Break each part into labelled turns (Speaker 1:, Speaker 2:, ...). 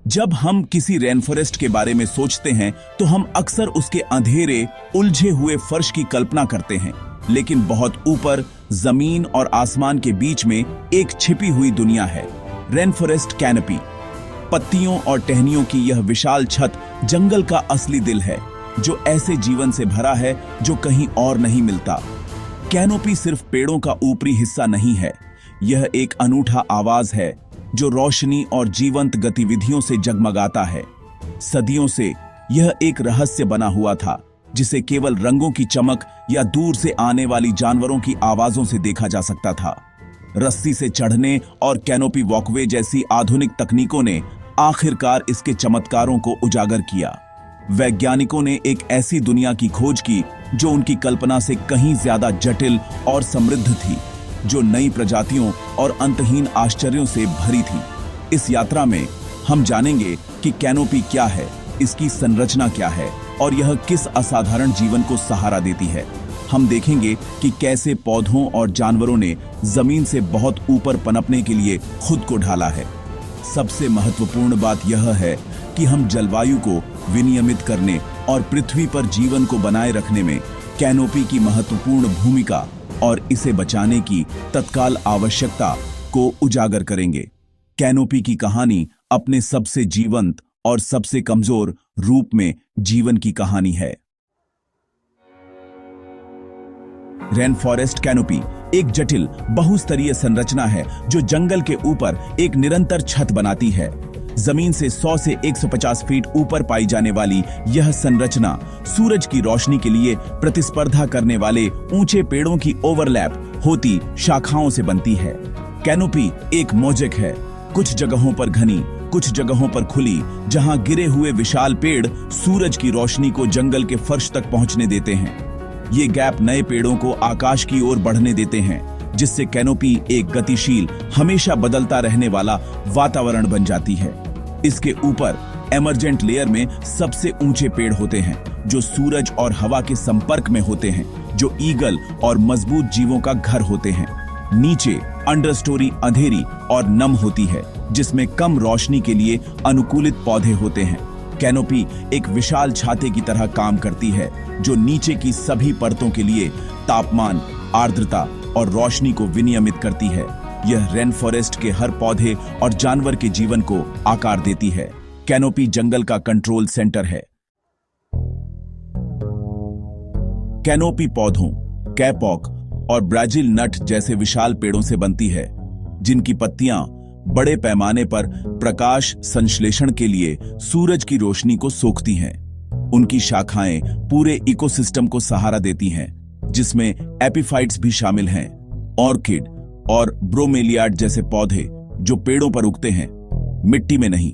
Speaker 1: जब हम किसी रेन फॉरेस्ट के बारे में सोचते हैं तो हम अक्सर उसके अंधेरे उलझे हुए फर्श की कल्पना करते हैं, लेकिन बहुत ऊपर जमीन और आसमान के बीच में एक छिपी हुई दुनिया है। रेन फॉरेस्ट कैनोपी, पत्तियों और टहनियों की यह विशाल छत जंगल का असली दिल है, जो ऐसे जीवन से भरा है जो कहीं और नहीं मिलता। कैनोपी सिर्फ पेड़ों का ऊपरी हिस्सा नहीं है, यह एक अनूठा आवाज है जो रोशनी और जीवंत गतिविधियों से जगमगाता है। सदियों से यह एक रहस्य बना हुआ था, जिसे केवल रंगों की चमक या दूर से आने वाली जानवरों की आवाजों से देखा जा सकता था। रस्सी से चढ़ने और कैनोपी वॉकवे जैसी आधुनिक तकनीकों ने आखिरकार इसके चमत्कारों को उजागर किया। वैज्ञानिकों ने एक ऐसी दुनिया की खोज की जो उनकी कल्पना से कहीं ज्यादा जटिल और समृद्ध थी, जो नई प्रजातियों और अंतहीन आश्चर्यों से भरी थी। इस यात्रा में हम जानेंगे कि कैनोपी क्या है, इसकी संरचना क्या है और यह किस असाधारण जीवन को सहारा देती है। हम देखेंगे कि कैसे पौधों और जानवरों ने जमीन से बहुत ऊपर पनपने के लिए खुद को ढाला है। सबसे महत्वपूर्ण बात यह है कि हम जलवायु को विनियमित करने और पृथ्वी पर जीवन को बनाए रखने में कैनोपी की महत्वपूर्ण भूमिका और इसे बचाने की तत्काल आवश्यकता को उजागर करेंगे। कैनोपी की कहानी अपने सबसे जीवंत और सबसे कमजोर रूप में जीवन की कहानी है। रेन फॉरेस्ट कैनोपी एक जटिल बहुस्तरीय संरचना है जो जंगल के ऊपर एक निरंतर छत बनाती है। जमीन से 100 से 150 फीट ऊपर पाई जाने वाली यह संरचना सूरज की रोशनी के लिए प्रतिस्पर्धा करने वाले ऊंचे पेड़ों की ओवरलैप होती शाखाओं से बनती है। कैनोपी एक मोज़ेक है, कुछ जगहों पर घनी, कुछ जगहों पर खुली, जहां गिरे हुए विशाल पेड़ सूरज की रोशनी को जंगल के फर्श तक पहुंचने देते हैं। ये गैप नए पेड़ों को आकाश की ओर बढ़ने देते हैं, जिससे कैनोपी एक गतिशील, हमेशा बदलता रहने वाला वातावरण बन जाती है। इसके ऊपर एमरजेंट लेयर में सबसे ऊंचे पेड़ होते हैं, जो सूरज और हवा के संपर्क में होते हैं, जो ईगल और मजबूत जीवों का घर होते हैं। नीचे अंडरस्टोरी अंधेरी और नम होती है, जिसमें कम रोशनी के लिए अनुकूलित पौधे होते हैं। कैनोपी एक विशाल छाते की तरह काम करती है, जो नीचे की सभी परतों के लिए तापमान, आर्द्रता और रोशनी को विनियमित करती है। यह रेन फॉरेस्ट के हर पौधे और जानवर के जीवन को आकार देती है। कैनोपी जंगल का कंट्रोल सेंटर है। कैनोपी पौधों, कैपॉक और ब्राजील नट जैसे विशाल पेड़ों से बनती है, जिनकी पत्तियां बड़े पैमाने पर प्रकाश संश्लेषण के लिए सूरज की रोशनी को सोखती हैं। उनकी शाखाएं पूरे इकोसिस्टम को सहारा देती हैं, जिसमें एपिफाइट्स भी शामिल हैं। ऑर्किड और ब्रोमेलियाड जैसे पौधे जो पेड़ों पर उगते हैं, मिट्टी में नहीं।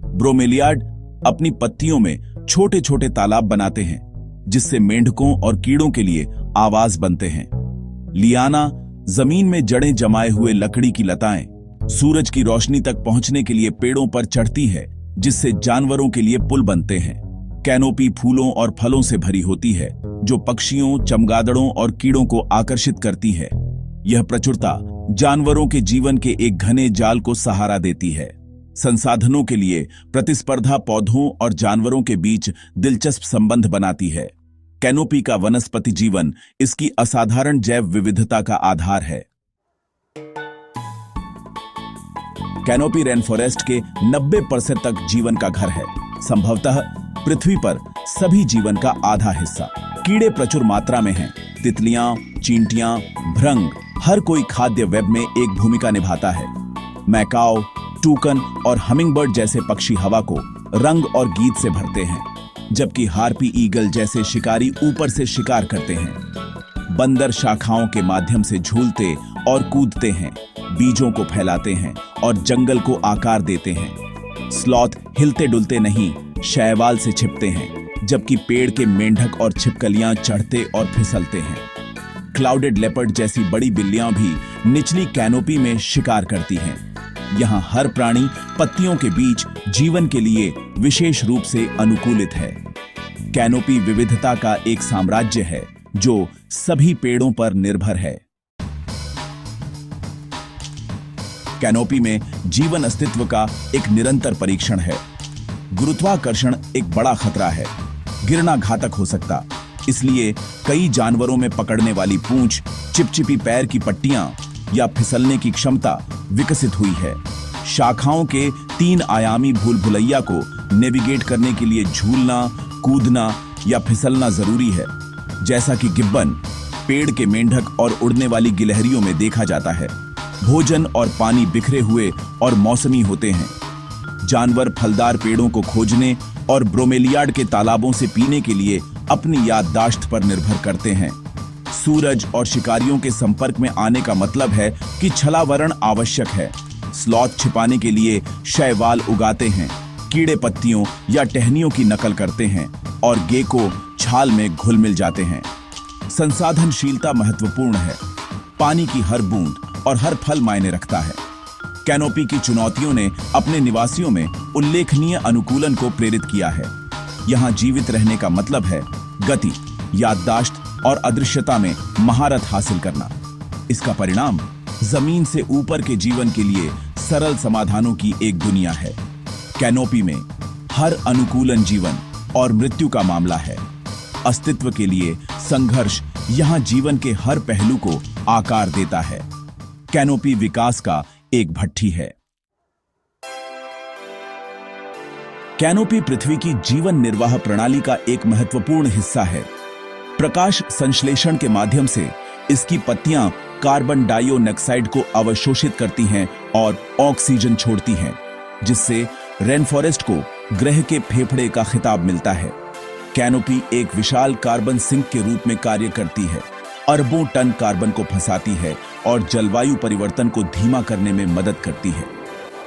Speaker 1: ब्रोमेलियाड अपनी पत्तियों में छोटे छोटे तालाब बनाते हैं, जिससे मेंढकों और कीड़ों के लिए आवास बनते हैं। लियाना जमीन में जड़ें जमाए हुए लकड़ी की लताएं सूरज की रोशनी तक पहुंचने के लिए पेड़ों पर चढ़ती है, जिससे जानवरों के लिए पुल बनते हैं। कैनोपी फूलों और फलों से भरी होती है, जो पक्षियों, चमगादड़ों और कीड़ों को आकर्षित करती है। यह प्रचुरता जानवरों के जीवन के एक घने जाल को सहारा देती है। संसाधनों के लिए प्रतिस्पर्धा पौधों और जानवरों के बीच दिलचस्प संबंध बनाती है। कैनोपी का वनस्पति जीवन इसकी असाधारण जैव विविधता का आधार है। कैनोपी रेन फॉरेस्ट के 90% तक जीवन का घर है, संभवतः पृथ्वी पर सभी जीवन का आधा हिस्सा। कीड़े प्रचुर मात्रा में हैं। तितलियां, चींटियां, भृंग, हर कोई खाद्य वेब में एक भूमिका निभाता है। मैकाओ, टूकन और हमिंगबर्ड जैसे पक्षी हवा को रंग और गीत से भरते हैं, जबकि हार्पी ईगल जैसे शिकारी ऊपर से शिकार करते हैं। बंदर शाखाओं के माध्यम से झूलते और कूदते हैं, बीजों को फैलाते हैं और जंगल को आकार देते हैं। स्लॉथ हिलते डुलते नहीं, शैवाल से छिपते हैं, जबकि पेड़ के मेंढक और छिपकलियां चढ़ते और फिसलते हैं। क्लाउडेड लेपर्ड जैसी बड़ी बिल्लियां भी निचली कैनोपी में शिकार करती हैं। यहाँ हर प्राणी पत्तियों के बीच जीवन के लिए विशेष रूप से अनुकूलित है। कैनोपी विविधता का एक साम्राज्य है जो सभी पेड़ों पर निर्भर है। कैनोपी में जीवन अस्तित्व का एक निरंतर परीक्षण है। गुरुत्वाकर्षण एक बड़ा खतरा है, गिरना घातक हो सकता, इसलिए कई जानवरों में पकड़ने वाली पूंछ, चिपचिपी पैर की पट्टियां या फिसलने की क्षमता विकसित हुई है। शाखाओं के 3 आयामी भूल भुलैया को नेविगेट करने के लिए झूलना, कूदना या फिसलना जरूरी है, जैसा कि गिब्बन, पेड़ के मेंढक और उड़ने वाली गिलहरियों में देखा जाता है। भोजन और पानी बिखरे हुए और मौसमी होते हैं। जानवर फलदार पेड़ों को खोजने और ब्रोमेलियाड के तालाबों से पीने के लिए अपनी याददाश्त पर निर्भर करते हैं। सूरज और शिकारियों के संपर्क में आने का मतलब है कि छलावरण आवश्यक है। स्लॉथ छिपाने के लिए शैवाल उगाते हैं, कीड़े पत्तियों या टहनियों की नकल करते हैं और गेको छाल में घुल मिल जाते हैं। संसाधनशीलता महत्वपूर्ण है। पानी की हर बूंद और हर फल मायने रखता है। कैनोपी की चुनौतियों ने अपने निवासियों में उल्लेखनीय अनुकूलन को प्रेरित किया है। यहाँ जीवित रहने का मतलब है गति, याददाश्त और अदृश्यता में महारत हासिल करना। इसका परिणाम जमीन से ऊपर के जीवन के लिए सरल समाधानों की एक दुनिया है। कैनोपी में हर अनुकूलन जीवन और मृत्यु का मामला है। अस्तित्व के लिए संघर्ष यहाँ जीवन के हर पहलू को आकार देता है। कैनोपी विकास का एक भट्ठी है। कैनोपी पृथ्वी की जीवन निर्वाह प्रणाली का एक महत्वपूर्ण हिस्सा है। प्रकाश संश्लेषण के माध्यम से इसकी पत्तियां कार्बन डाइऑक्साइड को अवशोषित करती हैं और ऑक्सीजन छोड़ती हैं, जिससे रेन फॉरेस्ट को ग्रह के फेफड़े का खिताब मिलता है। कैनोपी एक विशाल कार्बन सिंक के रूप में कार्य करती है, अरबों टन कार्बन को फंसाती है और जलवायु परिवर्तन को धीमा करने में मदद करती है।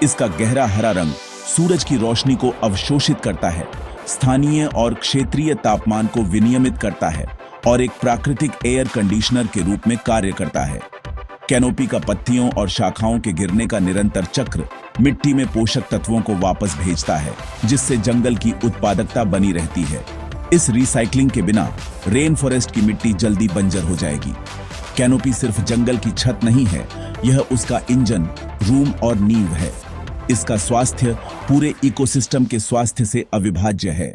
Speaker 1: इसका गहरा हरा रंग सूरज की रोशनी को अवशोषित करता है, स्थानीय और क्षेत्रीय तापमान को विनियमित करता है और एक प्राकृतिक एयर कंडीशनर के रूप में कार्य करता है। कैनोपी का पत्तियों और शाखाओं के गिरने का निरंतर चक्र मिट्टी में पोषक तत्वों को वापस भेजता है, जिससे जंगल की उत्पादकता बनी रहती है। इस रिसाइकलिंग के बिना रेन फॉरेस्ट की मिट्टी जल्दी बंजर हो जाएगी। कैनोपी सिर्फ जंगल की छत नहीं है, यह उसका इंजन, रूम और नींव है। इसका स्वास्थ्य पूरे इकोसिस्टम के स्वास्थ्य से अविभाज्य है।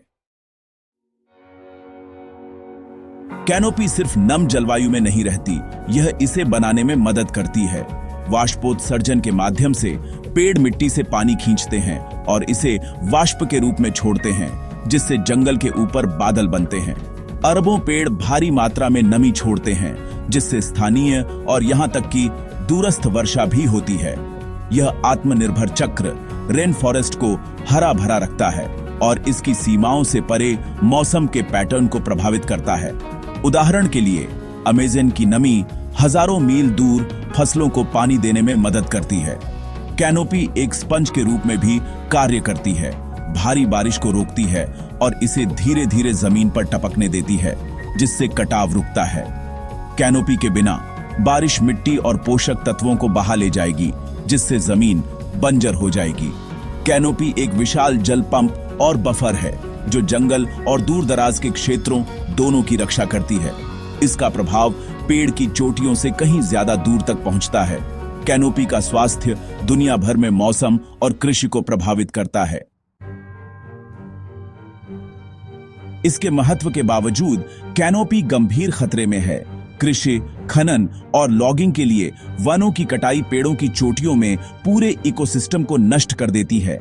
Speaker 1: कैनोपी सिर्फ नम जलवायु में नहीं रहती, यह इसे बनाने में मदद करती है। वाष्पोत्सर्जन के माध्यम से पेड़ मिट्टी से पानी खींचते हैं और इसे वाष्प के रूप में छोड़ते हैं, जिससे जंगल के ऊपर बादल बनते हैं। अरबों पेड़ भारी मात्रा में नमी छोड़ते हैं, जिससे स्थानीय और यहाँ तक कि दूरस्थ वर्षा भी होती है। यह आत्मनिर्भर चक्र रेन फॉरेस्ट को हरा भरा रखता है और इसकी सीमाओं से परे मौसम के पैटर्न को प्रभावित करता है। उदाहरण के लिए अमेज़न की नमी हजारों मील दूर फसलों को पानी देने में मदद करती है। कैनोपी एक स्पंज के रूप में भी कार्य करती है, भारी बारिश को रोकती है और इसे धीरे धीरे जमीन पर टपकने देती है, जिससे कटाव रुकता है। कैनोपी के बिना बारिश मिट्टी और पोषक तत्वों को बहा ले जाएगी, जिससे जमीन बंजर हो जाएगी। कैनोपी एक विशाल जल पंप और बफर है, जो जंगल और दूर दराज के क्षेत्रों दोनों की रक्षा करती है। इसका प्रभाव पेड़ की चोटियों से कहीं ज्यादा दूर तक पहुंचता है। कैनोपी का स्वास्थ्य दुनिया भर में मौसम और कृषि को प्रभावित करता है। इसके महत्व के बावजूद कैनोपी गंभीर खतरे में है। कृषि, खनन और लॉगिंग के लिए वनों की कटाई पेड़ों की चोटियों में पूरे इकोसिस्टम को नष्ट कर देती है।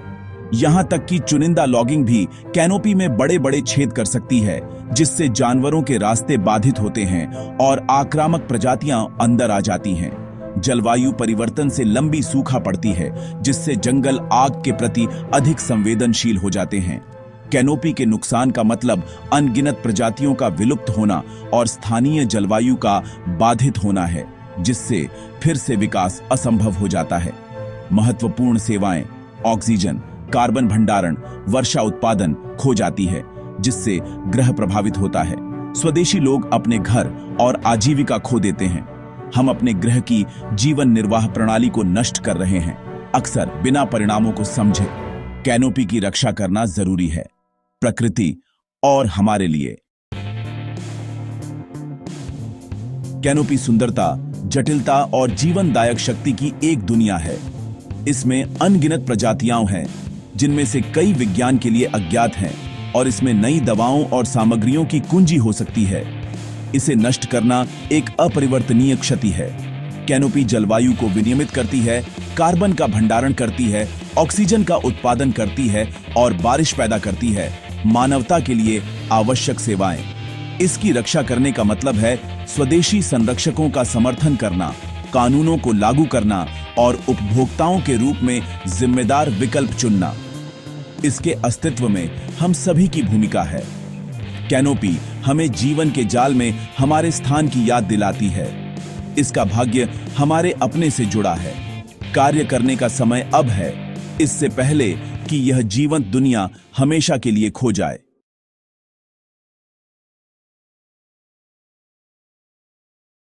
Speaker 1: यहाँ तक कि चुनिंदा लॉगिंग भी कैनोपी में बड़े बड़े छेद कर सकती है, जिससे जानवरों के रास्ते बाधित होते हैं और आक्रामक प्रजातियां अंदर आ जाती हैं। जलवायु परिवर्तन से लंबी सूखा पड़ती है, जिससे जंगल आग के प्रति अधिक संवेदनशील हो जाते हैं। कैनोपी के नुकसान का मतलब अनगिनत प्रजातियों का विलुप्त होना और स्थानीय जलवायु का बाधित होना है, जिससे फिर से विकास असंभव हो जाता है। महत्वपूर्ण सेवाएं, ऑक्सीजन, कार्बन भंडारण, वर्षा उत्पादन खो जाती है, जिससे ग्रह प्रभावित होता है। स्वदेशी लोग अपने घर और आजीविका खो देते हैं। हम अपने ग्रह की जीवन निर्वाह प्रणाली को नष्ट कर रहे हैं, अक्सर बिना परिणामों को समझे। कैनोपी की रक्षा करना जरूरी है, प्रकृति और हमारे लिए। कैनोपी सुंदरता, जटिलता और जीवनदायक शक्ति की एक दुनिया है। इसमें अनगिनत प्रजातियां हैं, जिनमें से कई विज्ञान के लिए अज्ञात हैं, और इसमें नई दवाओं और सामग्रियों की कुंजी हो सकती है। इसे नष्ट करना एक अपरिवर्तनीय क्षति है। कैनोपी जलवायु को विनियमित करती है, कार्बन का भंडारण करती है, ऑक्सीजन का उत्पादन करती है और बारिश पैदा करती है, मानवता के लिए आवश्यक सेवाएं। इसकी रक्षा करने का मतलब है स्वदेशी संरक्षकों का समर्थन करना, कानूनों को लागू करना और उपभोक्ताओं के रूप में जिम्मेदार विकल्प चुनना। इसके अस्तित्व में हम सभी की भूमिका है। कैनोपी हमें जीवन के जाल में हमारे स्थान की याद दिलाती है। इसका भाग्य हमारे अपने से जुड़ा है। कार्य करने का समय अब है, इससे पहले कि यह जीवंत दुनिया हमेशा के लिए खो जाए।